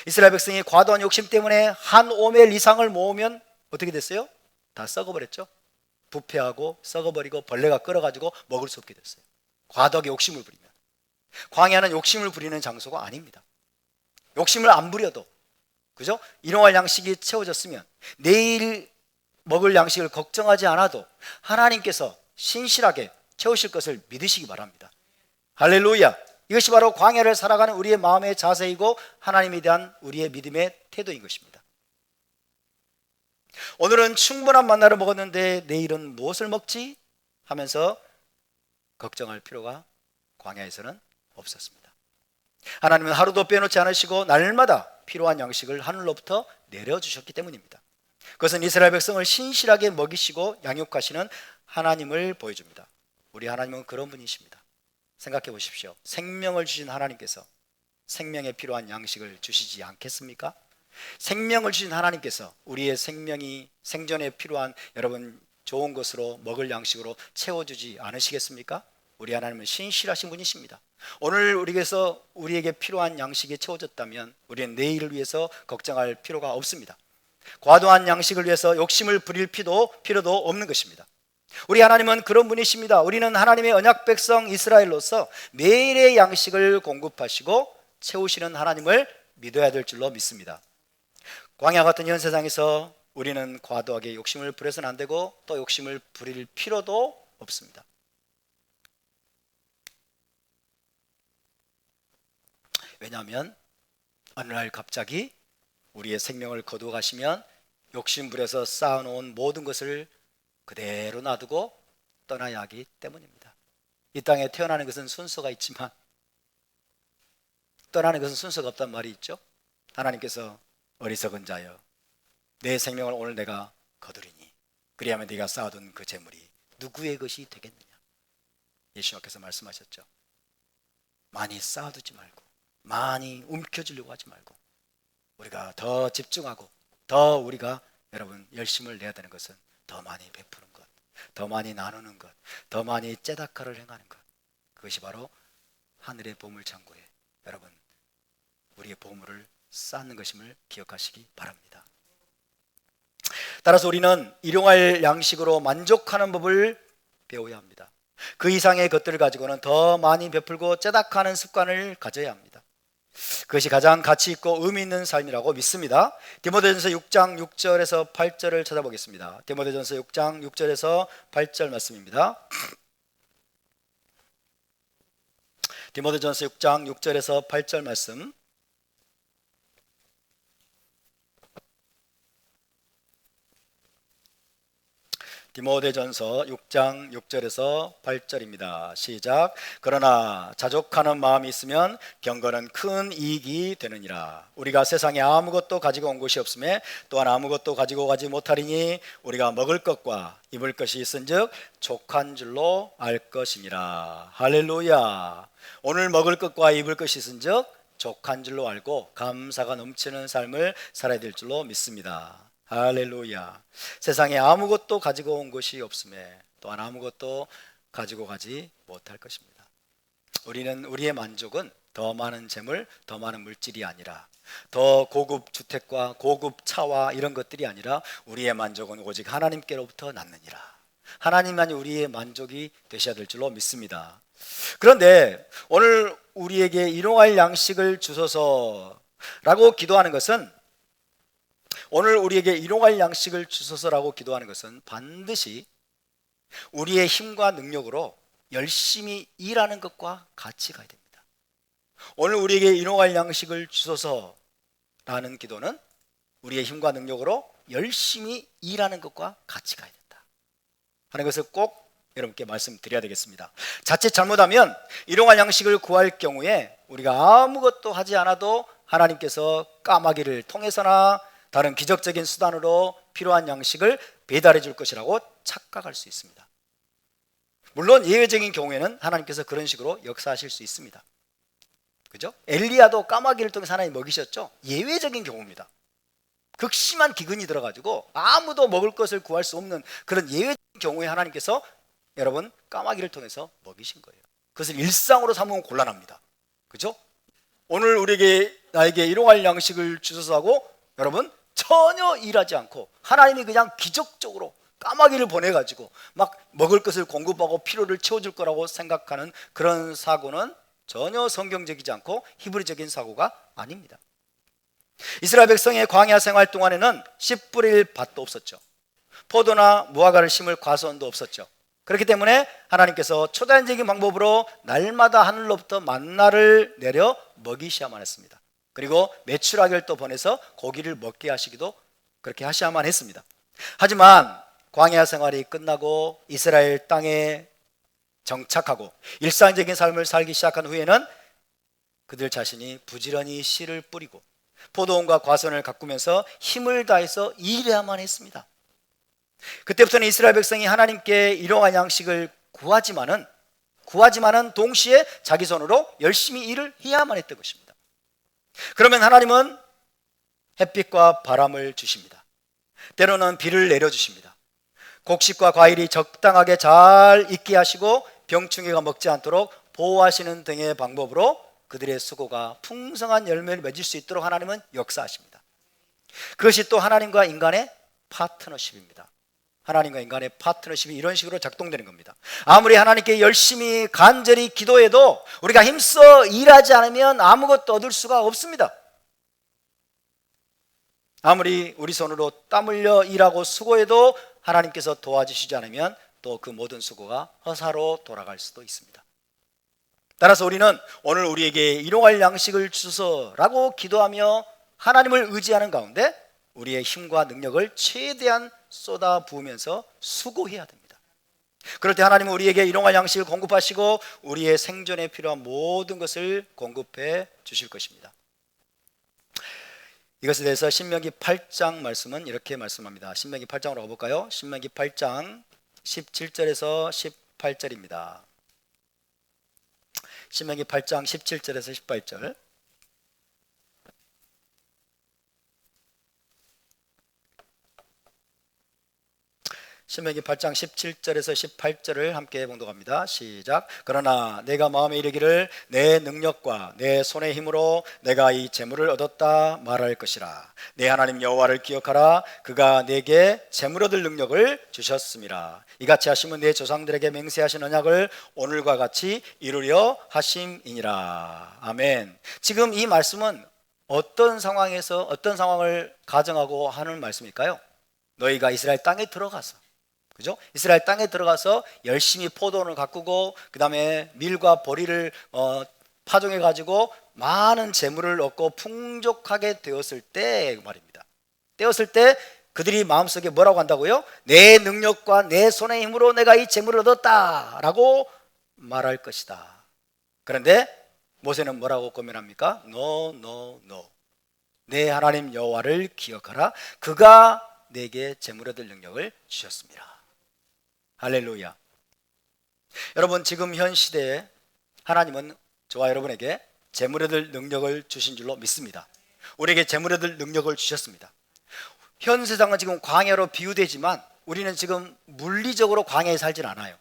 이스라엘 백성이 과도한 욕심 때문에 한 오멜 이상을 모으면 어떻게 됐어요? 다 썩어버렸죠. 부패하고 썩어버리고 벌레가 끌어가지고 먹을 수 없게 됐어요. 과도하게 욕심을 부리면. 광야는 욕심을 부리는 장소가 아닙니다. 욕심을 안 부려도, 그죠? 일용할 양식이 채워졌으면 내일 먹을 양식을 걱정하지 않아도 하나님께서 신실하게 채우실 것을 믿으시기 바랍니다. 할렐루야. 이것이 바로 광야를 살아가는 우리의 마음의 자세이고 하나님에 대한 우리의 믿음의 태도인 것입니다. 오늘은 충분한 만나를 먹었는데 내일은 무엇을 먹지? 하면서 걱정할 필요가 광야에서는 없었습니다. 하나님은 하루도 빼놓지 않으시고 날마다 필요한 양식을 하늘로부터 내려주셨기 때문입니다. 그것은 이스라엘 백성을 신실하게 먹이시고 양육하시는 하나님을 보여줍니다. 우리 하나님은 그런 분이십니다. 생각해 보십시오. 생명을 주신 하나님께서 생명에 필요한 양식을 주시지 않겠습니까? 생명을 주신 하나님께서 우리의 생명이 생존에 필요한 여러분 좋은 것으로 먹을 양식으로 채워주지 않으시겠습니까? 우리 하나님은 신실하신 분이십니다. 오늘 우리에게 필요한 양식이 채워졌다면 우리는 내일을 위해서 걱정할 필요가 없습니다. 과도한 양식을 위해서 욕심을 부릴 필요도 없는 것입니다. 우리 하나님은 그런 분이십니다. 우리는 하나님의 언약 백성 이스라엘로서 매일의 양식을 공급하시고 채우시는 하나님을 믿어야 될 줄로 믿습니다. 광야 같은 현 세상에서 우리는 과도하게 욕심을 부려서는 안 되고 또 욕심을 부릴 필요도 없습니다. 왜냐하면 어느 날 갑자기 우리의 생명을 거두어 가시면 욕심 부려서 쌓아놓은 모든 것을 그대로 놔두고 떠나야 하기 때문입니다. 이 땅에 태어나는 것은 순서가 있지만 떠나는 것은 순서가 없단 말이 있죠. 하나님께서 어리석은 자여 내 생명을 오늘 내가 거두리니 그리하면 네가 쌓아둔 그 재물이 누구의 것이 되겠느냐. 예수님께서 말씀하셨죠. 많이 쌓아두지 말고 많이 움켜쥐려고 하지 말고 우리가 더 집중하고 더 우리가 여러분 열심을 내야 되는 것은 더 많이 베푸는 것, 더 많이 나누는 것, 더 많이 째다카를 행하는 것. 그것이 바로 하늘의 보물창고에 여러분 우리의 보물을 쌓는 것임을 기억하시기 바랍니다. 따라서 우리는 일용할 양식으로 만족하는 법을 배워야 합니다. 그 이상의 것들을 가지고는 더 많이 베풀고 째다카하는 습관을 가져야 합니다. 그것이 가장 가치 있고 의미 있는 삶이라고 믿습니다. 디모데전서 6장 6절에서 8절을 찾아보겠습니다. 디모데전서 6장 6절에서 8절 말씀입니다. 디모데전서 6장 6절에서 8절 말씀. 디모데전서 6장 6절에서 8절입니다. 시작. 그러나 자족하는 마음이 있으면 경건은 큰 이익이 되느니라. 우리가 세상에 아무것도 가지고 온 것이 없음에 또한 아무것도 가지고 가지 못하리니 우리가 먹을 것과 입을 것이 있은즉 족한 줄로 알 것이니라. 할렐루야. 오늘 먹을 것과 입을 것이 있은즉 족한 줄로 알고 감사가 넘치는 삶을 살아야 될 줄로 믿습니다. 할렐루야. 세상에 아무것도 가지고 온 것이 없음에 또한 아무것도 가지고 가지 못할 것입니다. 우리는 우리의 만족은 더 많은 재물, 더 많은 물질이 아니라 더 고급 주택과 고급 차와 이런 것들이 아니라 우리의 만족은 오직 하나님께로부터 났느니라. 하나님만이 우리의 만족이 되셔야 될 줄로 믿습니다. 그런데 오늘 우리에게 일용할 양식을 주소서라고 기도하는 것은 오늘 우리에게 일용할 양식을 주소서라고 기도하는 것은 반드시 우리의 힘과 능력으로 열심히 일하는 것과 같이 가야 됩니다. 오늘 우리에게 일용할 양식을 주소서라는 기도는 우리의 힘과 능력으로 열심히 일하는 것과 같이 가야 된다 하는 것을 꼭 여러분께 말씀드려야 되겠습니다. 자칫 잘못하면 일용할 양식을 구할 경우에 우리가 아무것도 하지 않아도 하나님께서 까마귀를 통해서나 다른 기적적인 수단으로 필요한 양식을 배달해 줄 것이라고 착각할 수 있습니다. 물론 예외적인 경우에는 하나님께서 그런 식으로 역사하실 수 있습니다. 그죠? 엘리야도 까마귀를 통해서 하나님 먹이셨죠? 예외적인 경우입니다. 극심한 기근이 들어가지고 아무도 먹을 것을 구할 수 없는 그런 예외적인 경우에 하나님께서 여러분 까마귀를 통해서 먹이신 거예요. 그것을 일상으로 삼으면 곤란합니다. 그죠? 오늘 나에게 일용할 양식을 주소서 하고 여러분 전혀 일하지 않고 하나님이 그냥 기적적으로 까마귀를 보내가지고 막 먹을 것을 공급하고 필요를 채워줄 거라고 생각하는 그런 사고는 전혀 성경적이지 않고 히브리적인 사고가 아닙니다. 이스라엘 백성의 광야 생활 동안에는 씨 뿌릴 밭도 없었죠. 포도나 무화과를 심을 과수원도 없었죠. 그렇기 때문에 하나님께서 초자연적인 방법으로 날마다 하늘로부터 만나를 내려 먹이셔야만 했습니다. 그리고 메추라기를 또 보내서 고기를 먹게 하시기도 그렇게 하셔야만 했습니다. 하지만 광야 생활이 끝나고 이스라엘 땅에 정착하고 일상적인 삶을 살기 시작한 후에는 그들 자신이 부지런히 씨를 뿌리고 포도원과 과수원을 가꾸면서 힘을 다해서 일해야만 했습니다. 그때부터는 이스라엘 백성이 하나님께 일용할 양식을 구하지만은 동시에 자기 손으로 열심히 일을 해야만 했던 것입니다. 그러면 하나님은 햇빛과 바람을 주십니다. 때로는 비를 내려주십니다. 곡식과 과일이 적당하게 잘 익게 하시고 병충해가 먹지 않도록 보호하시는 등의 방법으로 그들의 수고가 풍성한 열매를 맺을 수 있도록 하나님은 역사하십니다. 그것이 또 하나님과 인간의 파트너십입니다. 하나님과 인간의 파트너십이 이런 식으로 작동되는 겁니다. 아무리 하나님께 열심히 간절히 기도해도 우리가 힘써 일하지 않으면 아무것도 얻을 수가 없습니다. 아무리 우리 손으로 땀 흘려 일하고 수고해도 하나님께서 도와주시지 않으면 또 그 모든 수고가 허사로 돌아갈 수도 있습니다. 따라서 우리는 오늘 우리에게 일용할 양식을 주소서라고 기도하며 하나님을 의지하는 가운데 우리의 힘과 능력을 최대한 쏟아 부으면서 수고해야 됩니다. 그럴 때 하나님은 우리에게 일용할 양식을 공급하시고 우리의 생존에 필요한 모든 것을 공급해 주실 것입니다. 이것에 대해서 신명기 8장 말씀은 이렇게 말씀합니다. 신명기 8장으로 가볼까요? 신명기 8장 17절에서 18절입니다. 신명기 8장 17절에서 18절 신명기 8장 17절에서 18절을 함께 봉독합니다. 시작. 그러나 내가 마음에 이르기를 내 능력과 내 손의 힘으로 내가 이 재물을 얻었다 말할 것이라. 내 하나님 여호와를 기억하라. 그가 내게 재물 얻을 능력을 주셨음이라. 이같이 하시면 내 조상들에게 맹세하신 언약을 오늘과 같이 이루려 하심이니라. 아멘. 지금 이 말씀은 어떤 상황에서 어떤 상황을 가정하고 하는 말씀일까요? 너희가 이스라엘 땅에 들어가서, 그죠? 이스라엘 땅에 들어가서 열심히 포도원을 가꾸고 그 다음에 밀과 보리를 파종해 가지고 많은 재물을 얻고 풍족하게 되었을 때 말입니다. 되었을 때 그들이 마음속에 뭐라고 한다고요? 내 능력과 내 손의 힘으로 내가 이 재물을 얻었다 라고 말할 것이다. 그런데 모세는 뭐라고 고민합니까? No, no, no. 내 하나님 여호와를 기억하라. 그가 내게 재물 얻을 능력을 주셨습니다. 할렐루야. 여러분, 지금 현 시대에 하나님은 저와 여러분에게 재물 얻을 능력을 주신 줄로 믿습니다. 우리에게 재물 얻을 능력을 주셨습니다. 현 세상은 지금 광야로 비유되지만 우리는 지금 물리적으로 광야에 살진 않아요.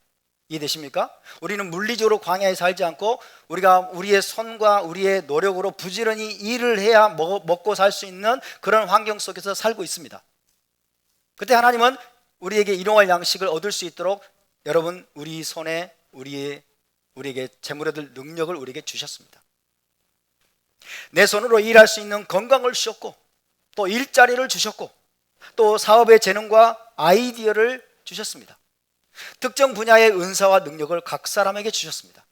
이해되십니까? 우리는 물리적으로 광야에 살지 않고 우리가 우리의 손과 우리의 노력으로 부지런히 일을 해야 먹고 살 수 있는 그런 환경 속에서 살고 있습니다. 그때 하나님은 우리에게 일용할 양식을 얻을 수 있도록 여러분 우리 손에 우리에게 재물 얻을 능력을 우리에게 주셨습니다. 내 손으로 일할 수 있는 건강을 주셨고 또 일자리를 주셨고 또 사업의 재능과 아이디어를 주셨습니다. 특정 분야의 은사와 능력을 각 사람에게 주셨습니다.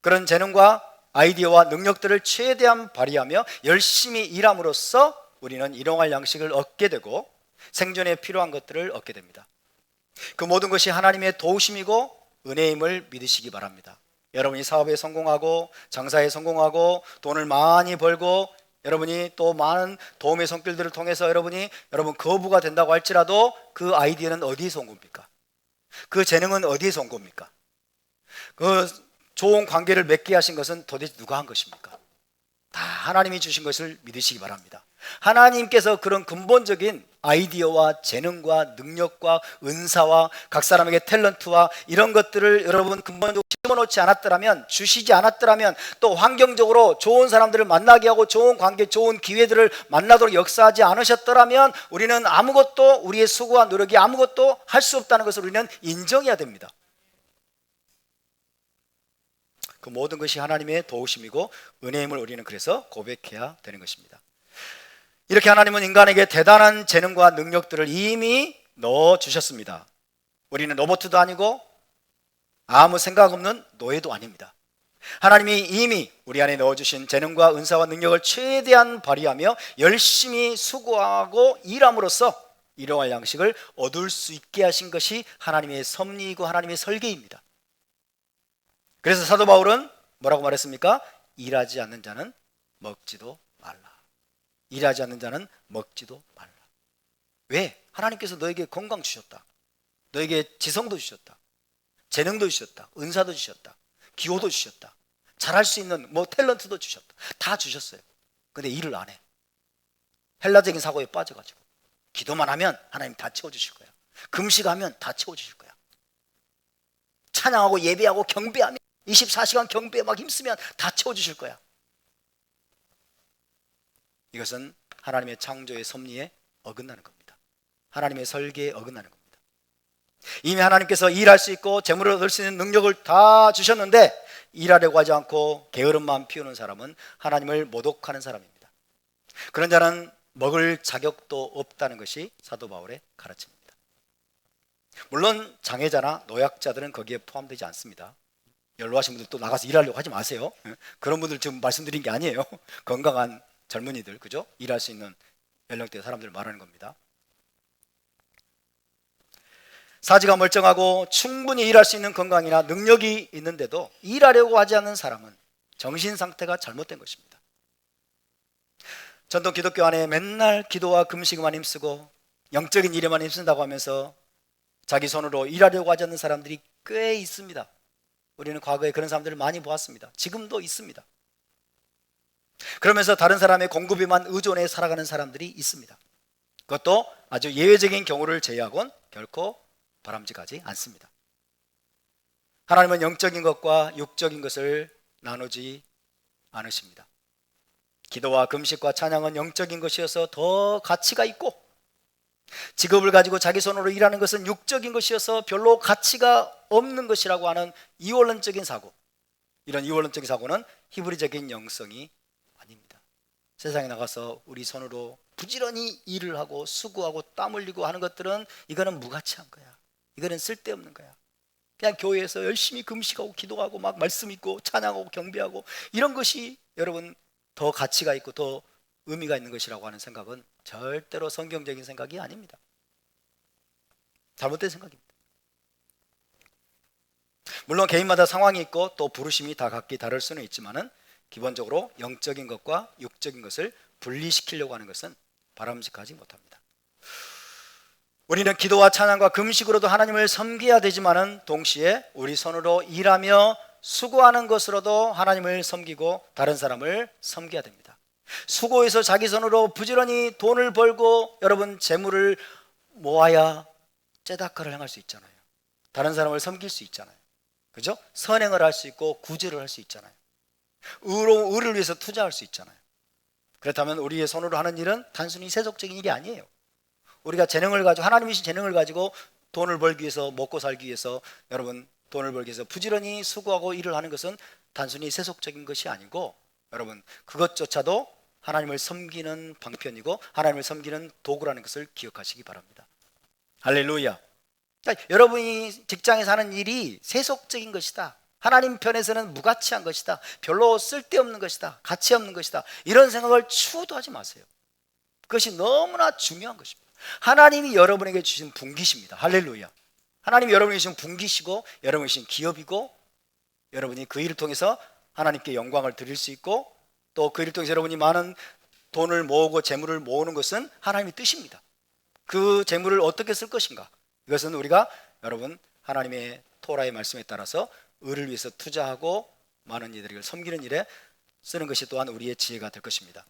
그런 재능과 아이디어와 능력들을 최대한 발휘하며 열심히 일함으로써 우리는 일용할 양식을 얻게 되고 생존에 필요한 것들을 얻게 됩니다. 그 모든 것이 하나님의 도우심이고 은혜임을 믿으시기 바랍니다. 여러분이 사업에 성공하고 장사에 성공하고 돈을 많이 벌고 여러분이 또 많은 도움의 손길들을 통해서 여러분 거부가 된다고 할지라도 그 아이디어는 어디에서 온 겁니까? 그 재능은 어디에서 온 겁니까? 그 좋은 관계를 맺게 하신 것은 도대체 누가 한 것입니까? 다 하나님이 주신 것을 믿으시기 바랍니다. 하나님께서 그런 근본적인 아이디어와 재능과 능력과 은사와 각 사람에게 탤런트와 이런 것들을 여러분 근본적으로 심어놓지 않았더라면, 주시지 않았더라면, 또 환경적으로 좋은 사람들을 만나게 하고 좋은 관계, 좋은 기회들을 만나도록 역사하지 않으셨더라면 우리는 아무것도, 우리의 수고와 노력이 아무것도 할 수 없다는 것을 우리는 인정해야 됩니다. 그 모든 것이 하나님의 도우심이고 은혜임을 우리는 그래서 고백해야 되는 것입니다. 이렇게 하나님은 인간에게 대단한 재능과 능력들을 이미 넣어주셨습니다. 우리는 로봇도 아니고 아무 생각 없는 노예도 아닙니다. 하나님이 이미 우리 안에 넣어주신 재능과 은사와 능력을 최대한 발휘하며 열심히 수고하고 일함으로써 일용할 양식을 얻을 수 있게 하신 것이 하나님의 섭리이고 하나님의 설계입니다. 그래서 사도 바울은 뭐라고 말했습니까? 일하지 않는 자는 먹지도 말라. 일하지 않는 자는 먹지도 말라. 왜? 하나님께서 너에게 건강 주셨다. 너에게 지성도 주셨다. 재능도 주셨다. 은사도 주셨다. 기호도 주셨다. 잘할 수 있는 탤런트도 주셨다. 다 주셨어요. 근데 일을 안 해. 헬라적인 사고에 빠져가지고 기도만 하면 하나님 다 채워주실 거야. 금식하면 다 채워주실 거야. 찬양하고 예배하고 경배하면 24시간 경배에 막 힘쓰면 다 채워주실 거야. 이것은 하나님의 창조의 섭리에 어긋나는 겁니다. 하나님의 설계에 어긋나는 겁니다. 이미 하나님께서 일할 수 있고 재물을 얻을 수 있는 능력을 다 주셨는데 일하려고 하지 않고 게으름만 피우는 사람은 하나님을 모독하는 사람입니다. 그런 자는 먹을 자격도 없다는 것이 사도 바울의 가르침입니다. 물론 장애자나 노약자들은 거기에 포함되지 않습니다. 연로하신 분들 또 나가서 일하려고 하지 마세요. 그런 분들 지금 말씀드린 게 아니에요. 건강한 젊은이들, 그죠? 일할 수 있는 연령대 사람들 말하는 겁니다. 사지가 멀쩡하고 충분히 일할 수 있는 건강이나 능력이 있는데도 일하려고 하지 않는 사람은 정신 상태가 잘못된 것입니다. 전통 기독교 안에 맨날 기도와 금식만 힘쓰고 영적인 일에만 힘쓴다고 하면서 자기 손으로 일하려고 하지 않는 사람들이 꽤 있습니다. 우리는 과거에 그런 사람들을 많이 보았습니다. 지금도 있습니다. 그러면서 다른 사람의 공급에만 의존해 살아가는 사람들이 있습니다. 그것도 아주 예외적인 경우를 제외하곤 결코 바람직하지 않습니다. 하나님은 영적인 것과 육적인 것을 나누지 않으십니다. 기도와 금식과 찬양은 영적인 것이어서 더 가치가 있고, 직업을 가지고 자기 손으로 일하는 것은 육적인 것이어서 별로 가치가 없는 것이라고 하는 이원론적인 사고, 이런 이원론적인 사고는 히브리적인 영성이 아닙니다. 세상에 나가서 우리 손으로 부지런히 일을 하고 수고하고 땀 흘리고 하는 것들은 이거는 무가치한 거야. 이거는 쓸데없는 거야. 그냥 교회에서 열심히 금식하고 기도하고 막 말씀 읽고 찬양하고 경배하고 이런 것이 여러분 더 가치가 있고 더 의미가 있는 것이라고 하는 생각은 절대로 성경적인 생각이 아닙니다. 잘못된 생각입니다. 물론 개인마다 상황이 있고 또 부르심이 다 각기 다를 수는 있지만은 기본적으로 영적인 것과 육적인 것을 분리시키려고 하는 것은 바람직하지 못합니다. 우리는 기도와 찬양과 금식으로도 하나님을 섬겨야 되지만은 동시에 우리 손으로 일하며 수고하는 것으로도 하나님을 섬기고 다른 사람을 섬겨야 됩니다. 수고해서 자기 손으로 부지런히 돈을 벌고 여러분 재물을 모아야 째다카를 행할 수 있잖아요. 다른 사람을 섬길 수 있잖아요. 그죠? 선행을 할 수 있고 구제를 할 수 있잖아요. 의를 위해서 투자할 수 있잖아요. 그렇다면 우리의 손으로 하는 일은 단순히 세속적인 일이 아니에요. 우리가 재능을 가지고, 하나님이 주신 재능을 가지고 돈을 벌기 위해서, 먹고 살기 위해서, 여러분 돈을 벌기 위해서 부지런히 수고하고 일을 하는 것은 단순히 세속적인 것이 아니고, 여러분 그것조차도 하나님을 섬기는 방편이고 하나님을 섬기는 도구라는 것을 기억하시기 바랍니다. 할렐루야. 그러니까 여러분이 직장에서 하는 일이 세속적인 것이다, 하나님 편에서는 무가치한 것이다, 별로 쓸데없는 것이다, 가치 없는 것이다, 이런 생각을 추구도 하지 마세요. 그것이 너무나 중요한 것입니다. 하나님이 여러분에게 주신 분기십니다. 할렐루야. 하나님이 여러분에게 주신 분기시고 여러분에게 주신 기업이고, 여러분이 그 일을 통해서 하나님께 영광을 드릴 수 있고, 또 그 일을 통해서 여러분이 많은 돈을 모으고 재물을 모으는 것은 하나님의 뜻입니다. 그 재물을 어떻게 쓸 것인가, 이것은 우리가 여러분 하나님의 토라의 말씀에 따라서 의를 위해서 투자하고 많은 이들을 섬기는 일에 쓰는 것이 또한 우리의 지혜가 될 것입니다.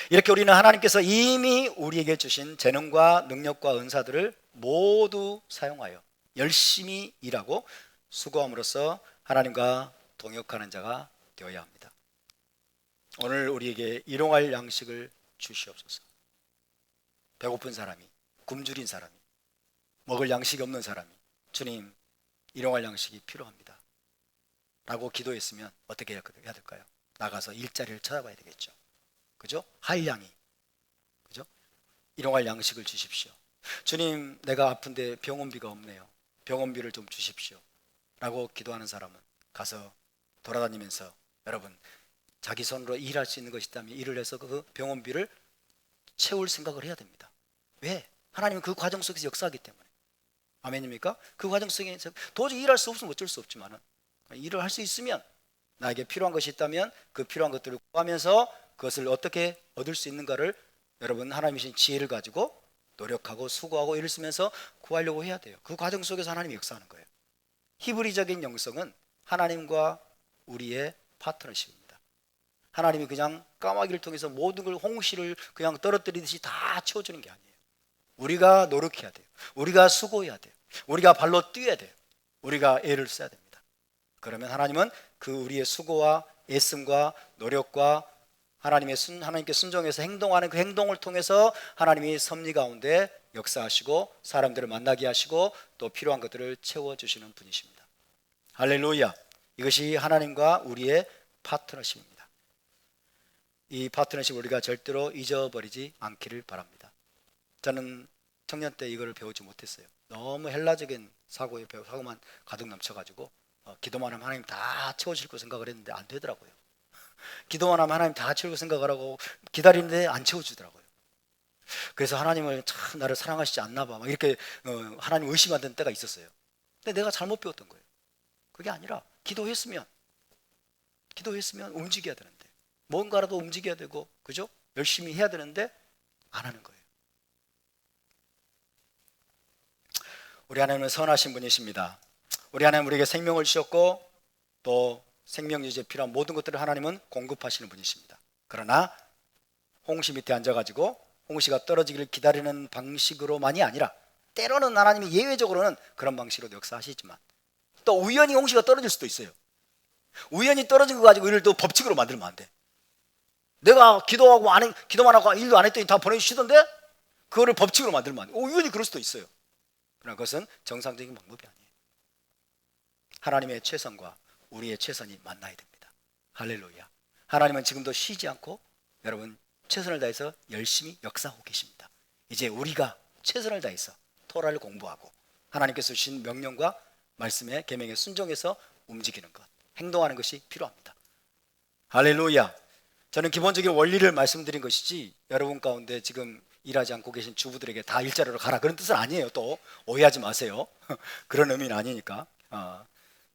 이렇게 우리는 하나님께서 이미 우리에게 주신 재능과 능력과 은사들을 모두 사용하여 열심히 일하고 수고함으로써 하나님과 동역하는 자가 되어야 합니다. 오늘 우리에게 일용할 양식을 주시옵소서. 배고픈 사람이, 굶주린 사람이, 먹을 양식이 없는 사람이 주님 일용할 양식이 필요합니다 라고 기도했으면 어떻게 해야 될까요? 나가서 일자리를 찾아봐야 되겠죠. 그죠? 한량이, 그죠? 일용할 양식을 주십시오. 주님 내가 아픈데 병원비가 없네요, 병원비를 좀 주십시오 라고 기도하는 사람은 가서 돌아다니면서 여러분 자기 손으로 일할 수 있는 것이 있다면 일을 해서 그 병원비를 채울 생각을 해야 됩니다. 왜? 하나님은 그 과정 속에서 역사하기 때문에. 아멘입니까? 그 과정 속에서 도저히 일할 수 없으면 어쩔 수 없지만 일을 할 수 있으면, 나에게 필요한 것이 있다면 그 필요한 것들을 구하면서 그것을 어떻게 얻을 수 있는가를 여러분 하나님이 주신 지혜를 가지고 노력하고 수고하고 일을 쓰면서 구하려고 해야 돼요. 그 과정 속에서 하나님이 역사하는 거예요. 히브리적인 영성은 하나님과 우리의 파트너십입니다. 하나님이 그냥 까마귀를 통해서 모든 걸, 홍시를 그냥 떨어뜨리듯이 다 채워주는 게 아니에요. 우리가 노력해야 돼요. 우리가 수고해야 돼요. 우리가 발로 뛰어야 돼요. 우리가 애를 써야 됩니다. 그러면 하나님은 그 우리의 수고와 애씀과 노력과 하나님께 순종해서 행동하는 그 행동을 통해서 하나님이 섭리 가운데 역사하시고 사람들을 만나게 하시고 또 필요한 것들을 채워주시는 분이십니다. 할렐루야. 이것이 하나님과 우리의 파트너십입니다. 이 파트너십을 우리가 절대로 잊어버리지 않기를 바랍니다. 저는 청년 때 이거를 배우지 못했어요. 너무 헬라적인 사고만 가득 넘쳐가지고 기도만 하면 하나님 다 채워줄 거 생각을 했는데 안 되더라고요. 기도만 하면 하나님 다 채우고 생각을 하고 기다리는데 안 채워주더라고요. 그래서 하나님을 참 나를 사랑하시지 않나 봐 막 이렇게 하나님 의심하던 때가 있었어요. 근데 내가 잘못 배웠던 거예요. 그게 아니라 기도했으면 움직여야 되는데, 뭔가라도 움직여야 되고, 그죠? 열심히 해야 되는데 안 하는 거예요. 우리 하나님은 선하신 분이십니다. 우리 하나님 우리에게 생명을 주셨고 또 생명 유지에 필요한 모든 것들을 하나님은 공급하시는 분이십니다. 그러나 홍시 밑에 앉아가지고 홍시가 떨어지기를 기다리는 방식으로만이 아니라 때로는 하나님이 예외적으로는 그런 방식으로 역사하시지만 또 우연히 홍시가 떨어질 수도 있어요. 우연히 떨어진 거 가지고 이를 또 법칙으로 만들면 안 돼. 내가 기도하고 기도만 하고 일도 안 했더니 다 보내주시던데 그거를 법칙으로 만들면 안 돼. 우연히 그럴 수도 있어요. 그러나 그것은 정상적인 방법이 아니에요. 하나님의 최선과 우리의 최선이 만나야 됩니다. 할렐루야. 하나님은 지금도 쉬지 않고 여러분 최선을 다해서 열심히 역사하고 계십니다. 이제 우리가 최선을 다해서 토라를 공부하고 하나님께서 주신 명령과 말씀의 계명에 순종해서 움직이는 것, 행동하는 것이 필요합니다. 할렐루야. 저는 기본적인 원리를 말씀드린 것이지 여러분 가운데 지금 일하지 않고 계신 주부들에게 다 일자리로 가라 그런 뜻은 아니에요. 또 오해하지 마세요. 그런 의미는 아니니까.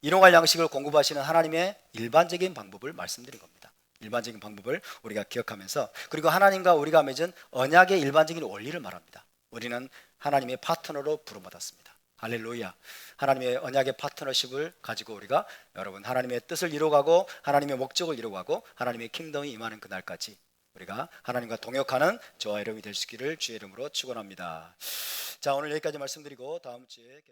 일용할 양식을 공급하시는 하나님의 일반적인 방법을 말씀드린 겁니다. 일반적인 방법을 우리가 기억하면서 그리고 하나님과 우리가 맺은 언약의 일반적인 원리를 말합니다. 우리는 하나님의 파트너로 부름받았습니다. 할렐루야. 하나님의 언약의 파트너십을 가지고 우리가 여러분 하나님의 뜻을 이루어가고 하나님의 목적을 이루어가고 하나님의 킹덤이 임하는 그날까지 우리가 하나님과 동역하는 저와 여러분이 될 수 있기를 주의 이름으로 축원합니다. 자, 오늘 여기까지 말씀드리고 다음 주에 계속